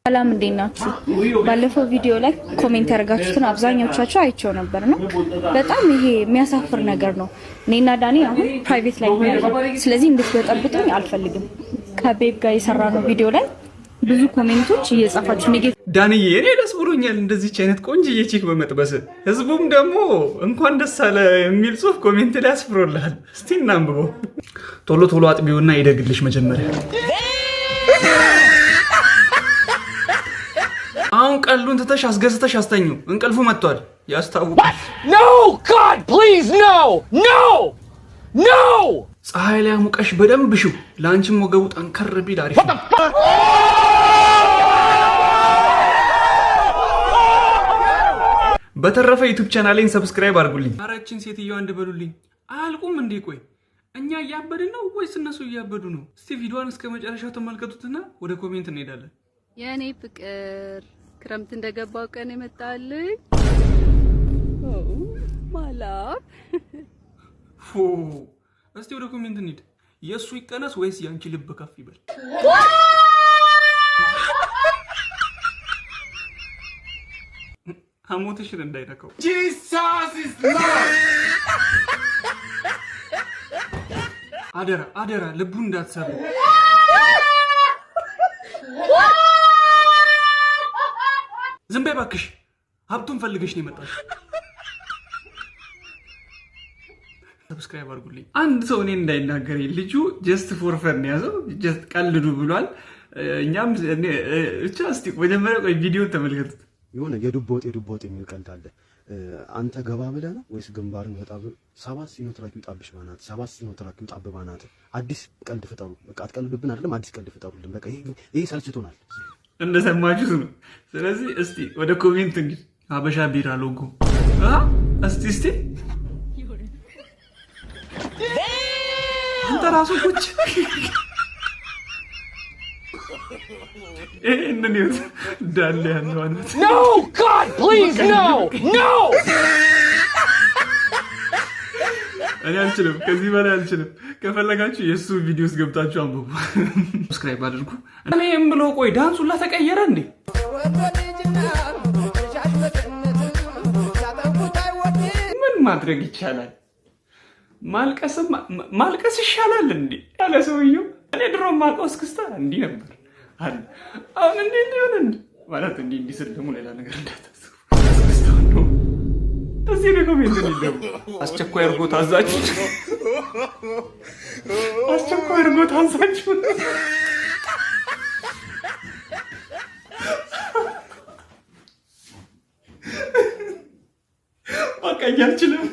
ሰላም እንዴት ናችሁ? ባለፈው ቪዲዮ ላይ ኮሜንት ያደርጋችሁትን አብዛኞቻችሁ አይቼው ነበር ነው። በጣም ይሄ የሚያሳፍር ነገር ነው። እኔና ዳኒ አሁን ፕራይቬት ላይ ነው። ስለዚህ እንድትበጠብጡኝ አልፈልግም። ከቤብ ጋር የሰራነው ቪዲዮ ላይ ብዙ ኮሜንቶች እየጻፋችሁ ነው። ዳኒዬ እኔ ደስ ብሎኛል እንደዚህች አይነት ቆንጆዬ ቺክ በመጥበስ። ህዝቡም ደግሞ እንኳን ደስ አለ የሚል ጽሑፍ ኮሜንት ላይ አስፍሮልሃል። እስቲ እናንብበው። ቶሎ ቶሎ አጥቢውና ይደግልሽ መጀመሪያ። አሁን ቀሉን ትተሽ አስገዝተሽ አስተኙ። እንቅልፉ መጥቷል ያስታውቃል። No God please no no no ፀሐይ ላይ ሙቀሽ በደንብ ሽው። ላንቺም ወገቡ ጠንከር ቢል አሪፍ ነው። በተረፈ ዩቲዩብ ቻናሌን ሰብስክራይብ አድርጉልኝ። አራችን ሴትዮዋ እንድበሉልኝ አልቁም እንዴ? ቆይ እኛ እያበድን ነው ወይስ እነሱ እያበዱ ነው? እስቲ ቪዲዮውን እስከ መጨረሻው ተመልከቱትና ወደ ኮሜንት እንሄዳለን። የኔ ፍቅር ክረምት እንደገባው ቀን ይመጣልኝ። ማላፍ እስቲ ወደ ኮሜንት እንሂድ። የሱ ይቀነስ ወይስ ያንቺ ልብ ከፍ ይበል? አሞትሽን እንዳይነካው Jesus is Lord አደራ አደራ ልቡ እንዳትሰሩ። ዝም በይ እባክሽ። ሀብቱን ፈልገሽ ነው የመጣሽ። ሰብስክራይብ አድርጉልኝ። አንድ ሰው እኔን እንዳይናገር ልጁ ጀስት ፎር ፈን ያዘው ጀስት ቀልዱ ብሏል። እኛም ብቻ እስቲ መጀመሪያ ቆይ ቪዲዮን ተመልከቱት። የሆነ የዱብ ወጥ የሚል ቀልድ አለ። አንተ ገባ ብለህ ነው ወይስ ግንባርን በጣም ሰባት ሲኖትራክ ይውጣብሽ ባናት፣ ሰባት ሲኖትራክ ይውጣብ ባናት። አዲስ ቀልድ ፍጠሩ። በቃ አትቀልዱብን አይደለም፣ አዲስ ቀልድ ፍጠሩልን። በቃ ይሄ ሰልችቶናል። እንደሰማችሁት ነው። ስለዚህ እስቲ ወደ ኮሜንት እንግዲህ ሀበሻ ቢራ ሎጎ እስቲ አንተ ራሱ ቁጭ ይሄንን ይወት ዳለ ያለው አንተ No God please no no እኔ አልችልም፣ ከዚህ በላይ አልችልም። ከፈለጋችሁ የሱ ቪዲዮስ ገብታችሁ አንብቡ፣ ሰብስክራይብ አድርጉ። እኔም ብሎ ቆይ ዳንሱላ ተቀየረ እንዴ? ምን ማድረግ ይቻላል? ማልቀስ ይሻላል እንዴ ያለ ሰውየው። እኔ ድሮ ማውቀው እስክስታ እንዲህ ነበር አለ። አሁን እንዴ ሊሆን እንዴ ማለት እንዲህ ስል ደግሞ ሌላ ነገር እንዳታስቡ። እስክስታው ነው። እዚህ ነው ኮሜንት ሊደው አስቸኳይ እርጎ ታዛችሁ፣ አስቸኳይ እርጎ ታዛችሁ። በቃ አልችልም።